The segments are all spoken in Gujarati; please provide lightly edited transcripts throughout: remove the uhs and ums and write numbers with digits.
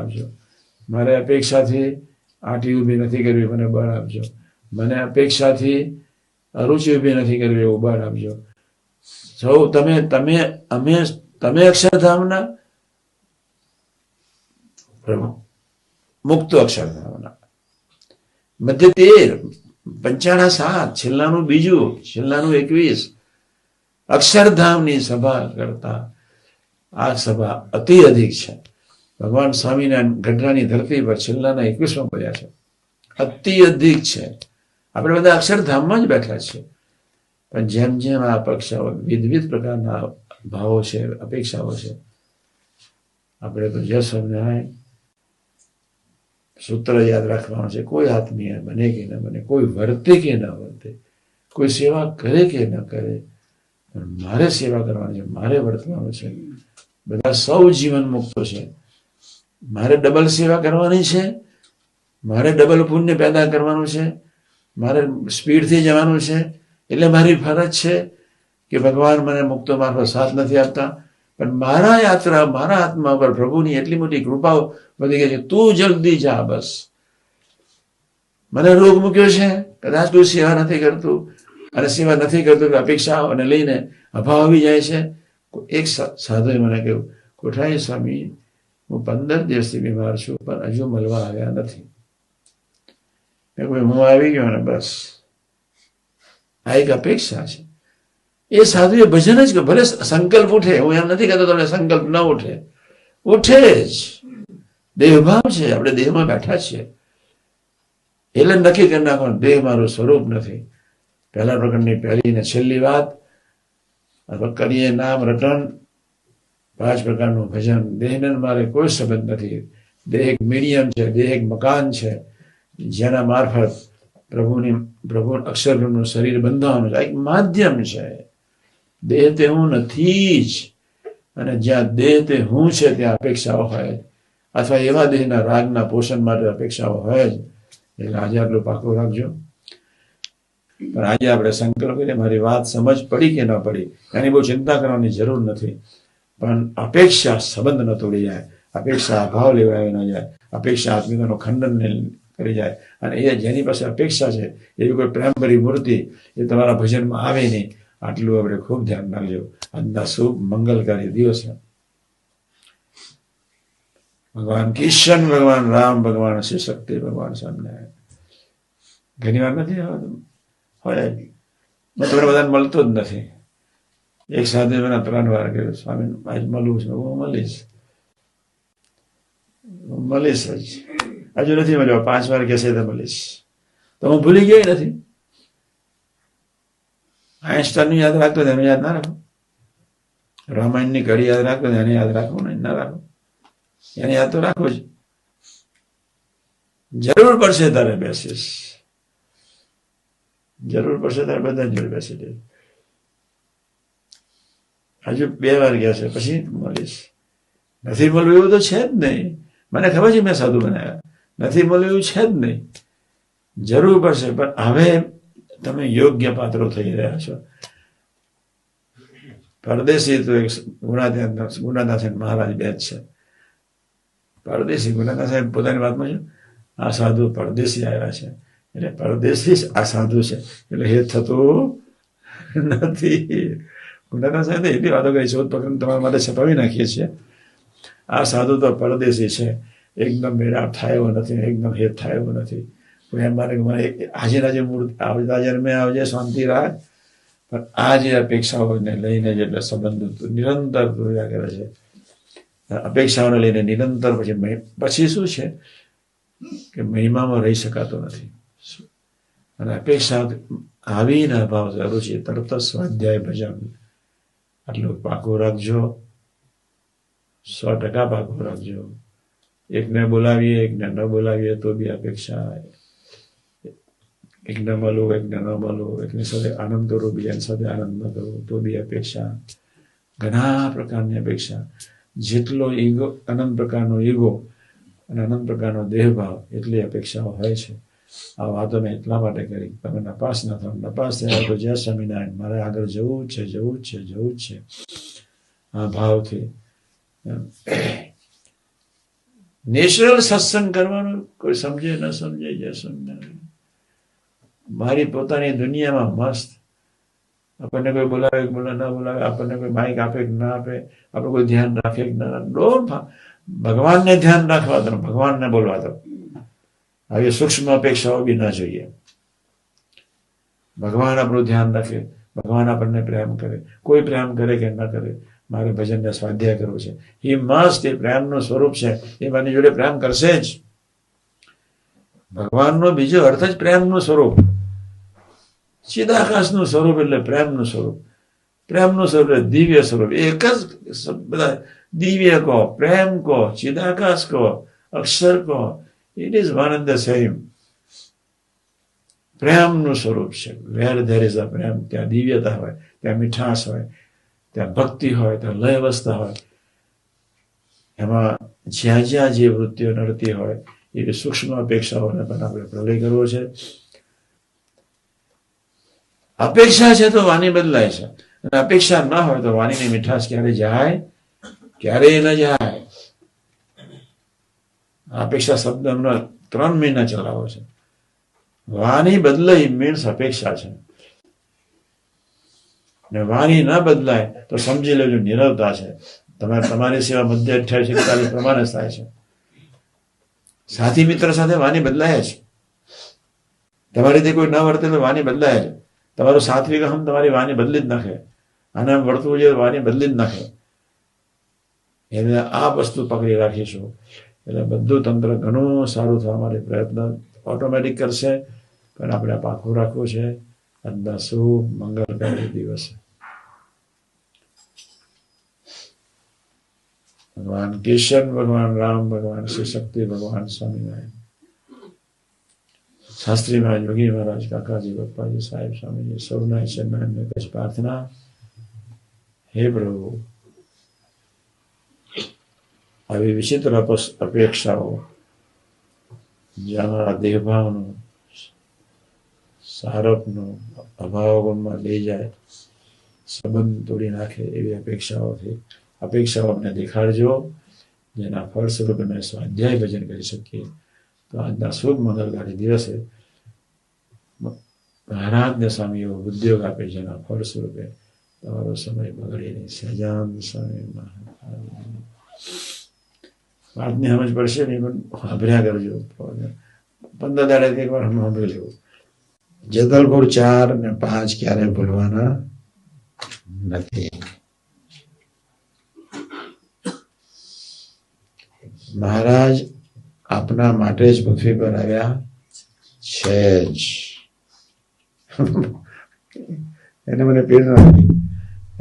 આપજો. મારે અપેક્ષાથી આંટી ઊભી નથી કરવી, મને બળ આપજો. મને અપેક્ષાથી અરુચિ ઊભી નથી કરવી, એવું બળ આપજો. સૌ તમે અક્ષરધામના, પ્રભુ મુક્ત અક્ષરધામના. મધ્ય 13, પંચાણા 7, છેલ્લાનું 2, છેલ્લાનું 21. અક્ષરધામની સભા કરતા આ સભા અતિ અધિક છે. ભગવાન સ્વામીના ગઢડાની ધરતી પર છેલ્લાના 21માં બોલ્યા છે, અતિ અધિક છે. આપણે બધા અક્ષરધામમાં જ બેઠા છીએ. પણ જેમ જેમ આ અપેક્ષાઓ, વિવિધ પ્રકારના ભાવો છે, અપેક્ષાઓ છે, આપણે તો જય સ્વામિનારાયણ સૂત્ર યાદ રાખવાનું છે. કોઈ આત્મીય બને કે ન બને, કોઈ વર્તે કે ન વર્તે, કોઈ સેવા કરે કે ન કરે, મારે સેવા કરવાની છે, મારે વર્તવાનું છે. બધા સૌ જીવન મુક્તો છે. મારે ડબલ સેવા કરવાની છે, મારે ડબલ પુણ્ય પેદા કરવાનું છે, મારે સ્પીડથી જવાનું છે. એટલે મારી ફરજ છે કે ભગવાન મને મુક્તો મારફત સાથ નથી આપતા, પણ મારા યાત્રા, મારા આત્મા પર પ્રભુની એટલી મોટી કૃપાઓ વધી ગઈ છે, તું જલ્દી જા બસ. મને રોગ મૂક્યો છે, કદાચ કોઈ સેવા નથી કરતું, અને સેવા નથી કરતું અપેક્ષાઓને લઈને અભાવ આવી જાય છે. એક સાધુએ મને કહ્યું, કોઠારી સ્વામી, હું 15 દિવસથી બીમાર છું, પણ હજુ મળવા આવ્યા નથી. હું આવી ગયો ને બસ. આ એક અપેક્ષા છે. એ સાધુએ ભજન જ, ભલે સંકલ્પ ઉઠે, હું એમ નથી કહેતો તમને સંકલ્પ ન ઉઠે, ઉઠે જ. દેહભાવ છે, આપણે દેહમાં બેઠા છીએ એટલે નક્કી કરી નાખવાનું, દેહ મારું સ્વરૂપ નથી. પહેલા પ્રકરણની પહેલી ને છેલ્લી વાત, કરીએ નામ રટન, 5 પ્રકારનું ભજન. દેહને મારે કોઈ સંબંધ નથી. દેહ એક મીડિયમ છે, દેહ એક મકાન છે, જેના મારફત પ્રભુ અક્ષરનું શરીર બંધાવાનું છે. એક માધ્યમ છે. દેહ તે હું નથી જ. અને જ્યાં દેહ તે હું છે, ત્યાં અપેક્ષાઓ હોય, અથવા એવા દેહના રાગના પોષણ માટે અપેક્ષાઓ હોય જ. એટલે આજે આટલું પાકું રાખજો. પણ આજે આપણે સંકલ્પ કરીએ, મારી વાત સમજ પડી કે ન પડી એની બહુ ચિંતા કરવાની જરૂર નથી. પણ અપેક્ષા સંબંધ ન તોડી જાય, અપેક્ષા અભાવ લેવાય ન જાય, અપેક્ષા આત્મિકતાનું ખંડન કરી જાય. અને એ જેની પાસે અપેક્ષા છે, એવી કોઈ પ્રેમભરી મૂર્તિ એ તમારા ભજનમાં આવે નહીં. આટલું આપણે ખૂબ ધ્યાન રાખજો. આજના શુભ મંગલકારી દિવસે ભગવાન કિશન, ભગવાન રામ, ભગવાન શિવ શક્તિ, ભગવાન સ્વામિનારાયણ. ઘણી વાર નથી હોય, તમને બધાને મળતો જ નથી. એક સાધુ મને 3 વાર કહ્યું, સ્વામી આજ મળવું છે. હું મળીશ જ. હજુ નથી મળ્યો, 5 વાર કહેશે તો મળીશ. તો હું ભૂલી ગયો નથી. આઈન્સ્ટાઈનનું યાદ રાખતો એનું યાદ ના રાખો, રામાયણની કડી યાદ રાખતો એને યાદ રાખો ને ના રાખો, એને યાદ તો રાખો જ. જરૂર પડશે તારે બેસીશ, જરૂર પડશે તારે બધા જોડે બેસી દે. હજુ 2 વાર ગયા છે, પછી મળીશ. નથી મળવું એવું તો છે જ નહીં. મને ખબર છે મેં સાધુ બનાવ્યા, નથી મળવું એવું છે જ નહીં. જરૂર પડશે, પણ હવે તમે યોગ્ય પાત્રો થઈ રહ્યા છો. પરદેશી તો એક ગુણાદાસ મહારાજ 2 જ છે. પરદેશી ગુણાદાસ સાહેબ પોતાની વાતમાં છે, આ સાધુ પરદેશી આવ્યા છે, એટલે પરદેશી આ સાધુ છે, એટલે એ થતું નથી. ગુણાદાસ સાહેબ એટલી વાતો કરી, શોધ પકડ તમારા માટે છપાવી નાખીએ છીએ. આ સાધુ તો પરદેશી છે, એકદમ મેળાપ થાય એવો નથી, એકદમ હેત થાય એવો નથી. એમ મારે આજે મૂર્તિ આવતા જન્મે આવજે, શાંતિ રાખ. પણ આ જે અપેક્ષાઓને લઈને જેટલા સંબંધો નિરંતર જોયા કરે છે, અપેક્ષાઓને લઈને નિરંતર, પછી શું છે કે મહિમામાં રહી શકાતો નથી. અને અપેક્ષા આવીને અભાવ જરૂર છે, તરત જ સ્વાધ્યાય ભજન. આટલું પાકું રાખજો, 100% પાકું રાખજો. એકને બોલાવીએ, એકને ન બોલાવીએ તો બી અપેક્ષા, એકને મળવું, એકને ન મળવું, એકની સાથે આનંદ કરવો, બીજાની સાથે આનંદ ન કરવો તો બી અપેક્ષા. ઘણા પ્રકારની અપેક્ષા. જેટલો ઈગો, અનંત પ્રકારનો ઈગો અને અનંત પ્રકારનો દેહભાવ, એટલી અપેક્ષાઓ હોય છે. આ વાતો મેં એટલા માટે કરી, તમે નપાસ ન થાવ. નપાસ થયા તો જય સ્વામિનારાયણ, મારે આગળ જવું જ છે, જવું જ છે, જવું જ છે. આ ભાવથી નેચરલ સત્સંગ કરવાનું, કોઈ સમજે ન સમજે જે સમજે, મારી પોતાની દુનિયામાં મસ્ત. આપણને કોઈ બોલાવે ન બોલાવે, આપણને કોઈ માઇક આપે કે ના આપે, આપણે કોઈ ધ્યાન રાખે કે ના રાખે, ભગવાનને ધ્યાન રાખવા દો, ભગવાનને બોલવા દો. આવી સૂક્ષ્મ અપેક્ષાઓ બી ના જોઈએ. ભગવાન આપણું ધ્યાન રાખે, ભગવાન આપણને પ્રેમ કરે, કોઈ પ્રેમ કરે કે ન કરે, મારે ભજનને સ્વાધ્યાય કરવું છે. એ મસ્ત, એ પ્રેમનું સ્વરૂપ છે, એ મારી જોડે પ્રેમ કરશે જ. ભગવાનનો બીજો અર્થ જ પ્રેમનું સ્વરૂપ. ચિદાકાશનું સ્વરૂપ એટલે પ્રેમનું સ્વરૂપ. પ્રેમનું સ્વરૂપ એટલે દિવ્ય સ્વરૂપ. એક જ બધા દિવ્ય કહો, પ્રેમ કહો, ચિદાકાશ કહો, અક્ષર કહો, it is one and the same. પ્રેમનું સ્વરૂપ છે. વેર ધેર ઇઝ અ પ્રેમ, ત્યાં દિવ્યતા હોય, ત્યાં મીઠાશ હોય, ત્યાં ભક્તિ હોય, ત્યાં લય અવસ્થા હોય. એમાં જ્યાં જ્યાં જે વૃત્તિઓ નડતી હોય એવી સૂક્ષ્મ અપેક્ષાઓને પણ આપણે પ્રલય કરવો છે. અપેક્ષા છે તો વાણી બદલાય છે, અને અપેક્ષા ન હોય તો વાણીની મીઠાશ ક્યારે જાય? ક્યારેય ન જાય. અપેક્ષા શબ્દ હમણાં 3 મહિના ચલાવો છે. વાણી બદલાય મીન્સ અપેક્ષા છે, ને વાણી ના બદલાય તો સમજી લેજો નિરવતા છે. તમારી સેવા મધ્ય 28-41 પ્રમાણે થાય છે. સાથી મિત્ર સાથે વાણી બદલાય છે. તમારી રીતે કોઈ ન વર્તે તો વાણી બદલાય છે. તમારું સાત્વિક અહમ તમારી વાણી બદલી જ નાખે, અને આમ વર્તવું જોઈએ વાણી બદલી જ નાખે. એટલે આ વસ્તુ પકડી રાખીશું એટલે બધું તંત્ર ઘણું સારું થવા માટે પ્રયત્ન ઓટોમેટિક કરશે. પણ આપણે પાકું રાખવું છે. આજના શુભ મંગળકારી દિવસે ભગવાન કિશન, ભગવાન રામ, ભગવાન શ્રી શક્તિ, ભગવાન સ્વામિનારાયણ, શાસ્ત્રી મહારાજ, યોગી મહારાજ, કાકાજી, પપ્પાજી, સાહેબ, સ્વામીજી, સૌના ઈશ્વરનારાયણને કચ્છ પ્રાર્થના. હે પ્રભુ, આવી વિચિત્ર અપેક્ષાઓ જે અમારા દેહભાવનો, સારપનો અભાવ ગુણમાં લઈ જાય, સંબંધ તોડી નાખે એવી અપેક્ષાઓ અમને દેખાડજો, જેના ફળ સ્વરૂપે અમે સ્વાધ્યાય ભજન કરી શકીએ. તો આજના શુભ મંગળકારી દિવસે મહારાજને સ્વામી એવો ઉદ્યોગ આપે, જેના ફળ સ્વરૂપે તમારો સમય બગડે નહીં. સહજાન સ્વામી મહારાજ વાતની સમજ પડશે નહીં, પણ સાંભળ્યા કરજો. 15 દાડે એક વાર સાંભળી લેવું. જેતલપુર 4 અને 5 ક્યારે ભૂલવાના નથી. મહારાજ આપના માટે જ પૃથ્વી પર આવ્યા છે જ. એને મને પ્રેરણા હતી.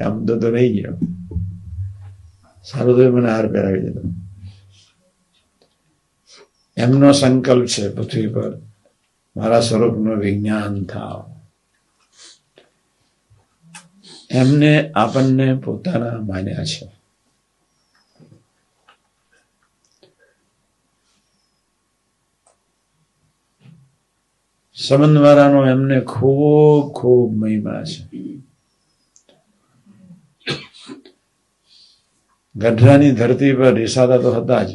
આમ તો રહી ગયો. સારું તો મને હાર પહેરાવી દીધો. એમનો સંકલ્પ છે પૃથ્વી પર મારા સ્વરૂપનું વિજ્ઞાન થાવ. એમને આપણને પોતાના માન્યા છે. સંબંધવાળાનો એમને ખૂબ ખૂબ મહિમા છે. ગઢડાની ધરતી પર રિસાદા તો હતા જ,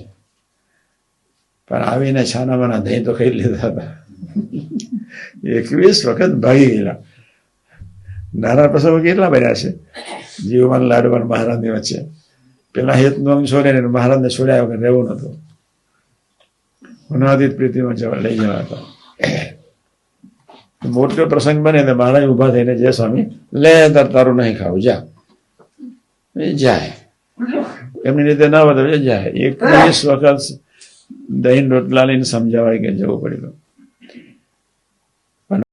પણ આવીને છાનામાના દહીં તો ખાઈ લીધા હતા. 21 વખત ભાગી ગયેલા. નાના પ્રસંગો કેટલા બન્યા છે. જીવવાન લાડવાન મહારાજની વચ્ચે પેલા હેતનું અંગ છોડે ને મહારાજને છોડ્યા વગર રહેવું નતું. અનાદિત પ્રીતિમાં લઈ જવા હતા. મોટો પ્રસંગ બને તો મહારાજ ઉભા થઈને, જય સ્વામી, લે તારું નહીં ખાવું, જા. જાય એમની રીતે ના વધે જાય. 21 વખત દહીં રોટલા લઈને સમજાવાય કે જવું પડ્યું.